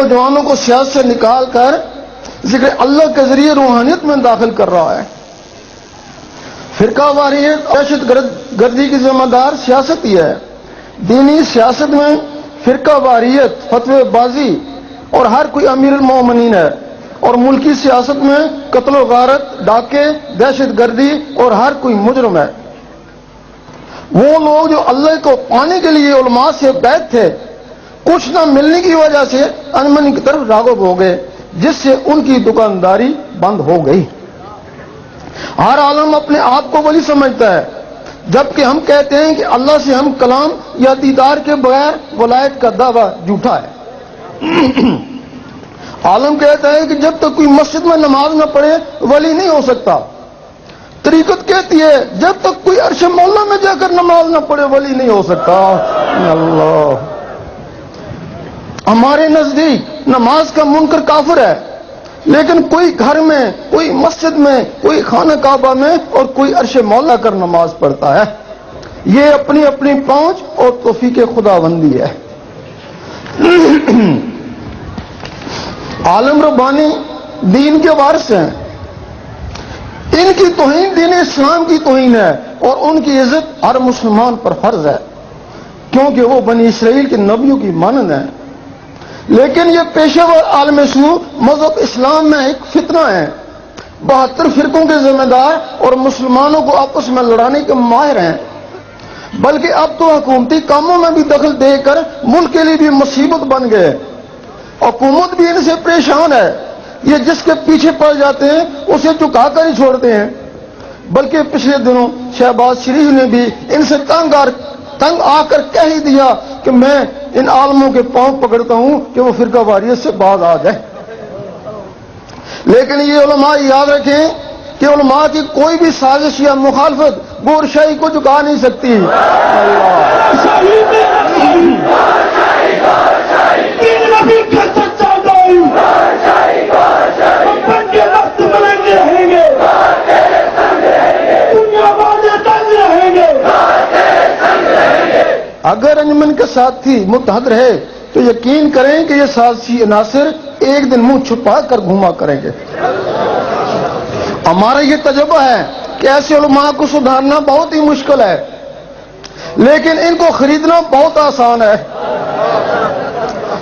نوجوانوں کو سیاست سے نکال کر ذکر اللہ کے ذریعے روحانیت میں داخل کر رہا ہے۔ فرقہ واریت اور دہشت گردی کی ذمہ دار سیاست ہی ہے۔ دینی سیاست میں فرقہ واریت، فتوی بازی اور ہر کوئی امیر المومنین ہے، اور ملکی سیاست میں قتل و غارت، ڈاکے، دہشت گردی اور ہر کوئی مجرم ہے۔ وہ لوگ جو اللہ کو پانے کے لیے علماء سے بیعت تھے، کچھ نہ ملنے کی وجہ سے انمنی کی طرف راغب ہو گئے، جس سے ان کی دکانداری بند ہو گئی۔ ہر عالم اپنے آپ کو ولی سمجھتا ہے، جبکہ ہم کہتے ہیں کہ اللہ سے ہم کلام یا دیدار کے بغیر ولایت کا دعویٰ جھوٹا ہے۔ عالم کہتا ہے کہ جب تک کوئی مسجد میں نماز نہ پڑھے ولی نہیں ہو سکتا۔ طریقت کہتی ہے جب تک کوئی عرش مولا میں جا کر نماز نہ پڑھے ولی نہیں ہو سکتا۔ اللہ، ہمارے نزدیک نماز کا منکر کافر ہے، لیکن کوئی گھر میں، کوئی مسجد میں، کوئی خانہ کعبہ میں اور کوئی عرش مولا کر نماز پڑھتا ہے۔ یہ اپنی اپنی پہنچ اور توفیق خداوندی ہے۔ عالم ربانی دین کے وارث ہیں، ان کی توہین دین اسلام کی توہین ہے، اور ان کی عزت ہر مسلمان پر فرض ہے، کیونکہ وہ بنی اسرائیل کے نبیوں کی مانند ہیں۔ لیکن یہ پیشہ ور عالم سو مذہب اسلام میں ایک فتنہ ہے۔ 72 فرقوں کے ذمہ دار اور مسلمانوں کو آپس میں لڑانے کے ماہر ہیں، بلکہ اب تو حکومتی کاموں میں بھی دخل دے کر ملک کے لیے بھی مصیبت بن گئے۔ حکومت بھی ان سے پریشان ہے، یہ جس کے پیچھے پڑ جاتے ہیں اسے چکا کر ہی چھوڑتے ہیں۔ بلکہ پچھلے دنوں شہباز شریف نے بھی ان سے تنگ آ کر کہہ ہی دیا کہ میں ان عالموں کے پاؤں پکڑتا ہوں کہ وہ فرقہ واریت سے باز آ جائے۔ لیکن یہ علماء یاد رکھیں کہ علماء کی کوئی بھی سازش یا مخالفت گورشاہی کو جھکا نہیں سکتی۔ اگر انجمن کے ساتھی متحد رہے تو یقین کریں کہ یہ سازشی عناصر ایک دن منہ چھپا کر گھوما کریں گے۔ ہمارا یہ تجربہ ہے کہ ایسے علماء کو سدھارنا بہت ہی مشکل ہے، لیکن ان کو خریدنا بہت آسان ہے۔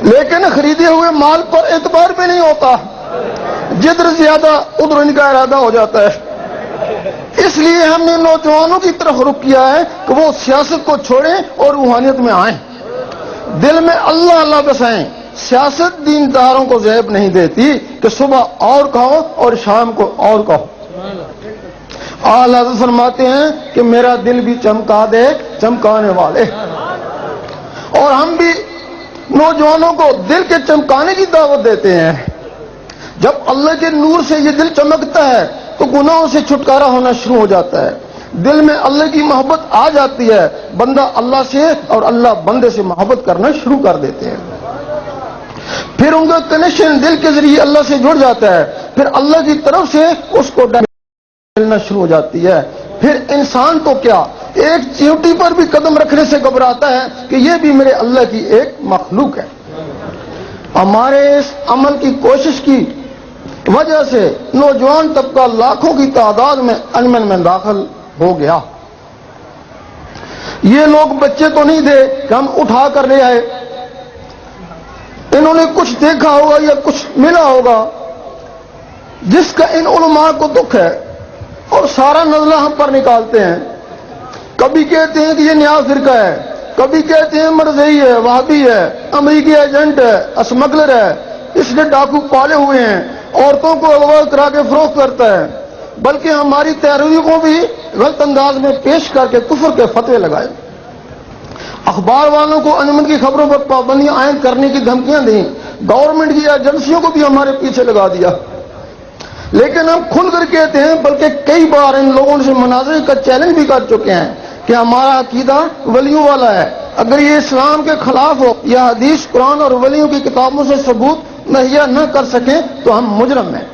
لیکن خریدے ہوئے مال پر اعتبار بھی نہیں ہوتا، جدھر زیادہ ادھر ان کا ارادہ ہو جاتا ہے۔ اس لیے ہم نے نوجوانوں کی طرف رخ کیا ہے کہ وہ سیاست کو چھوڑیں اور روحانیت میں آئیں، دل میں اللہ اللہ بسائیں۔ سیاست دینداروں کو زیب نہیں دیتی کہ صبح اور کہو اور شام کو اور کہو۔ اعلیٰ حضرت فرماتے ہیں کہ میرا دل بھی چمکا دے چمکانے والے، اور ہم بھی نوجوانوں کو دل کے چمکانے کی دعوت دیتے ہیں۔ جب اللہ کے نور سے یہ دل چمکتا ہے تو گناہوں سے چھٹکارا ہونا شروع ہو جاتا ہے، دل میں اللہ کی محبت آ جاتی ہے، بندہ اللہ سے اور اللہ بندے سے محبت کرنا شروع کر دیتے ہیں۔ پھر ان کا کنیکشن دل کے ذریعے اللہ سے جڑ جاتا ہے، پھر اللہ کی طرف سے اس کو ملنا شروع ہو جاتی ہے۔ پھر انسان تو کیا، ایک چیوٹی پر بھی قدم رکھنے سے گھبراتا ہے کہ یہ بھی میرے اللہ کی ایک مخلوق ہے۔ ہمارے اس عمل کی کوشش کی وجہ سے نوجوان طبقہ لاکھوں کی تعداد میں انجمن میں داخل ہو گیا۔ یہ لوگ بچے تو نہیں تھے کہ ہم اٹھا کر لے آئے، انہوں نے کچھ دیکھا ہوگا یا کچھ ملا ہوگا جس کا ان علماء کو دکھ ہے، اور سارا نزلہ ہم پر نکالتے ہیں۔ کبھی کہتے ہیں کہ یہ نیا فرقہ ہے، کبھی کہتے ہیں مرزئی ہے، وہابی ہے، امریکی ایجنٹ ہے، اسمگلر ہے، اس نے ڈاکو پالے ہوئے ہیں، عورتوں کو اغوا کرا کے فروخت کرتا ہے، بلکہ ہماری تحریروں کو بھی غلط انداز میں پیش کر کے کفر کے فتوے لگائے۔ اخبار والوں کو انجمن کی خبروں پر پابندیاں عائد کرنے کی دھمکیاں دیں، گورنمنٹ کی ایجنسیوں کو بھی ہمارے پیچھے لگا دیا۔ لیکن ہم کھل کر کہتے ہیں، بلکہ کئی بار ان لوگوں سے مناظرے کا چیلنج بھی کر چکے ہیں کہ ہمارا عقیدہ ولیوں والا ہے، اگر یہ اسلام کے خلاف ہو یا حدیث، قرآن اور ولیوں کی کتابوں سے ثبوت مہیا نہ کر سکیں تو ہم مجرم ہیں۔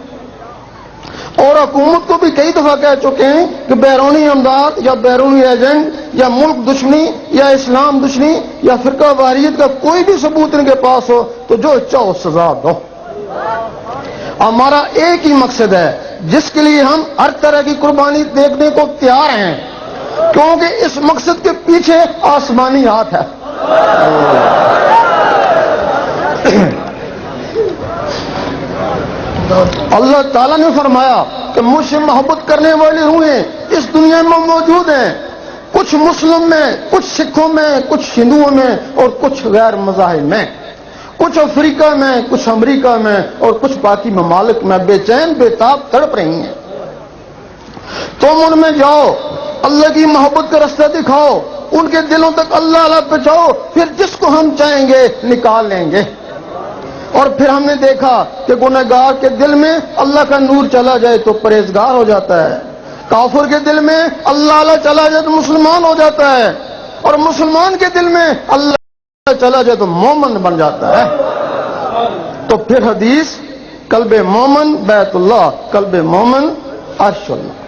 اور حکومت کو بھی کئی دفعہ کہہ چکے ہیں کہ بیرونی امداد یا بیرونی ایجنٹ یا ملک دشمنی یا اسلام دشمنی یا فرقہ واریت کا کوئی بھی ثبوت ان کے پاس ہو تو جو چاہو سزا دو. ہمارا ایک ہی مقصد ہے جس کے لیے ہم ہر طرح کی قربانی دیکھنے کو تیار ہیں، کیونکہ اس مقصد کے پیچھے آسمانی ہاتھ ہے. اللہ تعالیٰ نے فرمایا کہ مجھ سے محبت کرنے والی روحیں اس دنیا میں موجود ہیں، کچھ مسلم میں، کچھ سکھوں میں، کچھ ہندوؤں میں اور کچھ غیر مذاہب میں، کچھ افریقہ میں، کچھ امریکہ میں اور کچھ باقی ممالک میں بے چین بے تاب تڑپ رہی ہیں. تم ان میں جاؤ، اللہ کی محبت کا رستہ دکھاؤ، ان کے دلوں تک اللہ پہنچاؤ، پھر جس کو ہم چاہیں گے نکال لیں گے. اور پھر ہم نے دیکھا کہ گنہگار کے دل میں اللہ کا نور چلا جائے تو پرہیزگار ہو جاتا ہے، کافر کے دل میں اللہ چلا جائے تو مسلمان ہو جاتا ہے، اور مسلمان کے دل میں اللہ چلا جائے تو مومن بن جاتا ہے. تو پھر حدیث قلب مومن بیت اللہ، قلب مومن عرش اللہ.